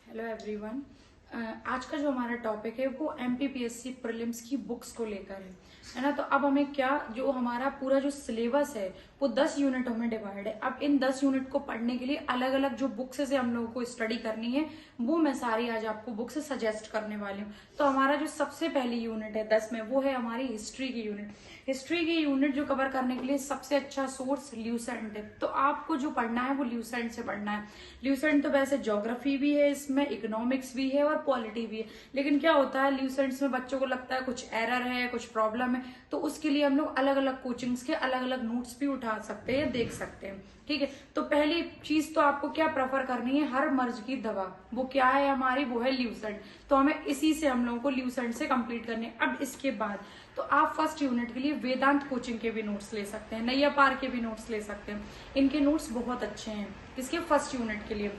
Hello everyone. आज का जो हमारा टॉपिक है वो एमपीपीएससी प्रीलिम्स की बुक्स को लेकर है ना। तो अब हमें क्या, जो हमारा पूरा जो सिलेबस है वो 10 यूनिटों में डिवाइड है। अब इन 10 यूनिट को पढ़ने के लिए अलग अलग जो बुक्स से हम लोगों को स्टडी करनी है वो मैं सारी आज आपको बुक्स सजेस्ट करने वाली हूँ। तो हमारा जो सबसे पहली यूनिट है 10 में वो है हमारी हिस्ट्री की यूनिट। हिस्ट्री की यूनिट जो कवर करने के लिए सबसे अच्छा सोर्स ल्यूसेंट है। तो आपको जो पढ़ना है वो ल्यूसेंट से पढ़ना है। ल्यूसेंट तो वैसे ज्योग्राफी भी है, इसमें इकोनॉमिक्स भी है और पॉलिटी भी है। लेकिन क्या होता है ल्यूसेंट्स में बच्चों को लगता है कुछ एरर है, कुछ प्रॉब्लम है, तो उसके लिए हम लोग अलग अलग कोचिंग्स के अलग अलग नोट्स भी उठा सकते हैं, देख सकते हैं। ठीक है, तो पहली चीज तो आपको क्या प्रेफर करनी है, हर मर्ज की दवा वो क्या है हमारी, वो है ल्यूसेंट। तो हमें इसी से हम लोगों को ल्यूसेंट से कंप्लीट करनी है। अब इसके बाद तो आप फर्स्ट यूनिट के लिए वेदांत कोचिंग के भी नोट्स ले सकते हैं, नैया पार के भी नोट्स ले सकते हैं। इनके नोट्स बहुत अच्छे हैं इसके फर्स्ट यूनिट के लिए।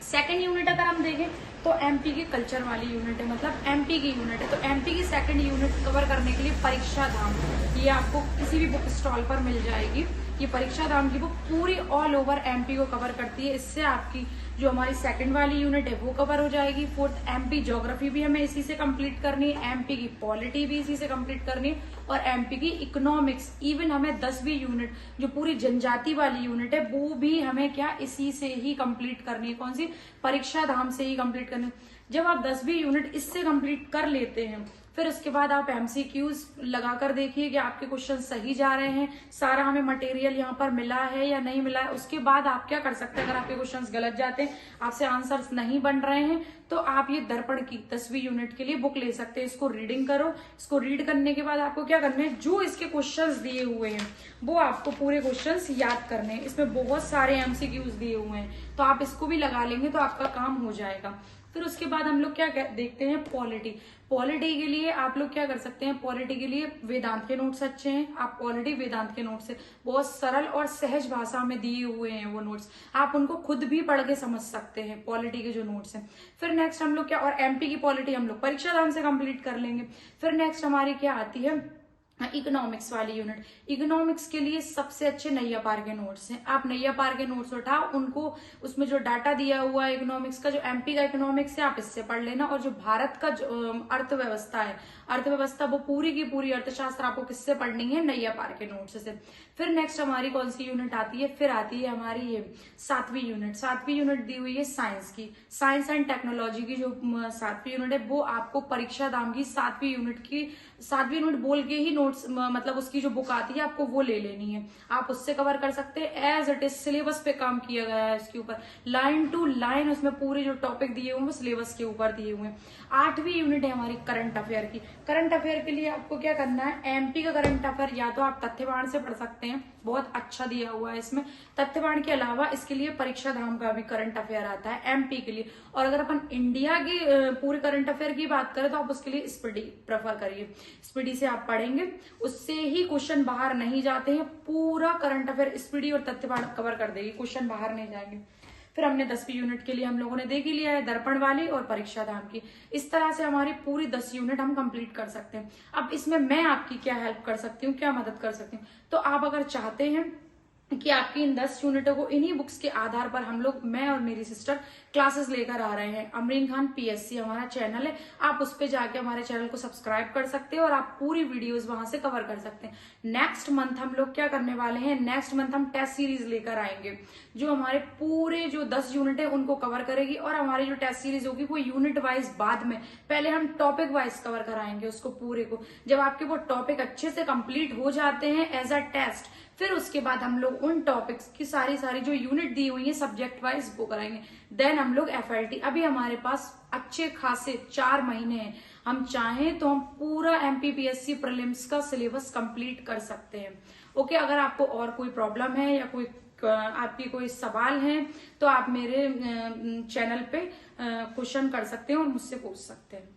सेकंड यूनिट अगर हम देखें तो एमपी की कल्चर वाली यूनिट है, मतलब एमपी की यूनिट है। तो एमपी की सेकंड यूनिट कवर करने के लिए परीक्षा धाम, ये आपको किसी भी बुक स्टॉल पर मिल जाएगी। ये परीक्षा धाम की बुक पूरी ऑल ओवर एमपी को कवर करती है। इससे आपकी जो हमारी सेकंड वाली यूनिट है वो कवर हो जाएगी। फोर्थ एमपी ज्योग्राफी भी हमें इसी से कंप्लीट करनी है, एमपी की पॉलिटी भी इसी से कंप्लीट करनी है और एमपी की इकोनॉमिक्स। इवन हमें 10वीं यूनिट जो पूरी जनजाति वाली यूनिट है वो भी हमें क्या इसी से ही कंप्लीट करनी है। कौन सी, परीक्षा धाम से ही कंप्लीट करनी है। जब आप 10वीं यूनिट इससे कंप्लीट कर लेते हैं फिर उसके बाद आप एमसीक्यूज लगाकर देखिए कि आपके क्वेश्चन सही जा रहे हैं, सारा हमें मटेरियल यहाँ पर मिला है या नहीं मिला है। उसके बाद आप क्या कर सकते हैं, अगर आपके क्वेश्चंस गलत जाते हैं, आपसे आंसर्स नहीं बन रहे हैं, तो आप ये दर्पण की 10वीं यूनिट के लिए बुक ले सकते हैं। इसको रीडिंग करो। इसको रीड करने के बाद आपको क्या करना है, जो इसके क्वेश्चंस दिए हुए हैं वो आपको पूरे क्वेश्चंस याद करने हैं। इसमें बहुत सारे एमसीक्यूज दिए हुए हैं, तो आप इसको भी लगा लेंगे तो आपका काम हो जाएगा। फिर उसके बाद हम लोग क्या देखते हैं, पॉलिटी। पॉलिटी के लिए आप लोग क्या कर सकते हैं, पॉलिटी के लिए वेदांत के नोट्स अच्छे हैं। आप पॉलिटी वेदांत के नोट्स से बहुत सरल और सहज भाषा में दिए हुए हैं वो नोट्स, आप उनको खुद भी पढ़ के समझ सकते हैं, पॉलिटी के जो नोट्स हैं। फिर नेक्स्ट हम लोग क्या, और एमपी की पॉलिटी हम लोग परीक्षा धाम से कंप्लीट कर लेंगे। फिर नेक्स्ट हमारी क्या आती है, इकोनॉमिक्स वाली यूनिट। इकोनॉमिक्स के लिए सबसे अच्छे नैया पार के नोट्स हैं। आप नैया पार के नोट्स उठाओ, उनको उसमें जो डाटा दिया हुआ है इकोनॉमिक्स का, जो एमपी का इकोनॉमिक्स है आप इससे पढ़ लेना। और जो भारत का जो अर्थव्यवस्था है, अर्थव्यवस्था वो पूरी की पूरी अर्थशास्त्र आपको किससे पढ़नी है, नैया पार के नोट्स से। फिर नेक्स्ट हमारी कौन सी यूनिट आती है, फिर आती है हमारी ये 7वीं यूनिट। 7वीं यूनिट दी हुई है साइंस की, साइंस एंड टेक्नोलॉजी की जो 7वीं यूनिट है वो आपको परीक्षा दाम की 7वीं यूनिट बोल के ही नोट्स, मतलब उसकी जो बुक आती है आपको वो ले लेनी है। आप उससे कवर कर सकते हैं। एज इट इज सिलेबस पे काम किया गया है इसके ऊपर, लाइन टू लाइन उसमें पूरे जो टॉपिक दिए हुए हैं वो सिलेबस के ऊपर दिए हुए हैं। 8वीं यूनिट है हमारी करंट अफेयर की। करंट अफेयर के लिए आपको क्या करना है, एमपी का करंट अफेयर या तो आप तथ्यवान से पढ़ सकते हैं, बहुत अच्छा दिया हुआ है इसमें। तथ्यवान के अलावा इसके लिए परीक्षा धाम का भी करंट अफेयर आता है एमपी के लिए। और अगर अपन इंडिया की पूरे करंट अफेयर की बात करें तो आप उसके लिए स्पीडी प्रेफर करिए। स्पीडी से आप पढ़ेंगे, उससे ही क्वेश्चन बाहर नहीं जाते हैं। पूरा करंट अफेयर स्पीडी और तथ्यवान कवर कर देगी, क्वेश्चन बाहर नहीं जाएंगे। फिर हमने 10वीं यूनिट के लिए हम लोगों ने देख ही लिया है, दर्पण वाली और परीक्षा धाम की। इस तरह से हमारी पूरी 10 यूनिट हम कंप्लीट कर सकते हैं। अब इसमें मैं आपकी क्या हेल्प कर सकती हूँ, क्या मदद कर सकती हूँ, तो आप अगर चाहते हैं कि आपकी इन 10 यूनिटों को इन्हीं बुक्स के आधार पर हम लोग, मैं और मेरी सिस्टर क्लासेस लेकर आ रहे हैं। अमरीन खान पीएससी हमारा चैनल है, आप उस पे जाके हमारे चैनल को सब्सक्राइब कर सकते हैं और आप पूरी वीडियोस वहां से कवर कर सकते हैं। नेक्स्ट मंथ हम लोग क्या करने वाले हैं, नेक्स्ट मंथ हम टेस्ट सीरीज लेकर आएंगे जो हमारे पूरे जो 10 यूनिट है उनको कवर करेगी। और हमारी जो टेस्ट सीरीज होगी वो यूनिट वाइज बाद में, पहले हम टॉपिक वाइज कवर कराएंगे उसको पूरे को। जब आपके वो टॉपिक अच्छे से कंप्लीट हो जाते हैं एज अ टेस्ट, फिर उसके बाद हम लोग उन टॉपिक्स की सारी जो यूनिट दी हुई है सब्जेक्ट वाइज वो कराएंगे। देन हम लोग एफएलटी, अभी हमारे पास अच्छे खासे 4 महीने हैं। हम चाहें तो हम पूरा एमपीपीएससी प्रीलिम्स का सिलेबस कंप्लीट कर सकते हैं। ओके, अगर आपको और कोई प्रॉब्लम है या कोई आपकी कोई सवाल है तो आप मेरे चैनल पे क्वेश्चन कर सकते हैं और मुझसे पूछ सकते हैं।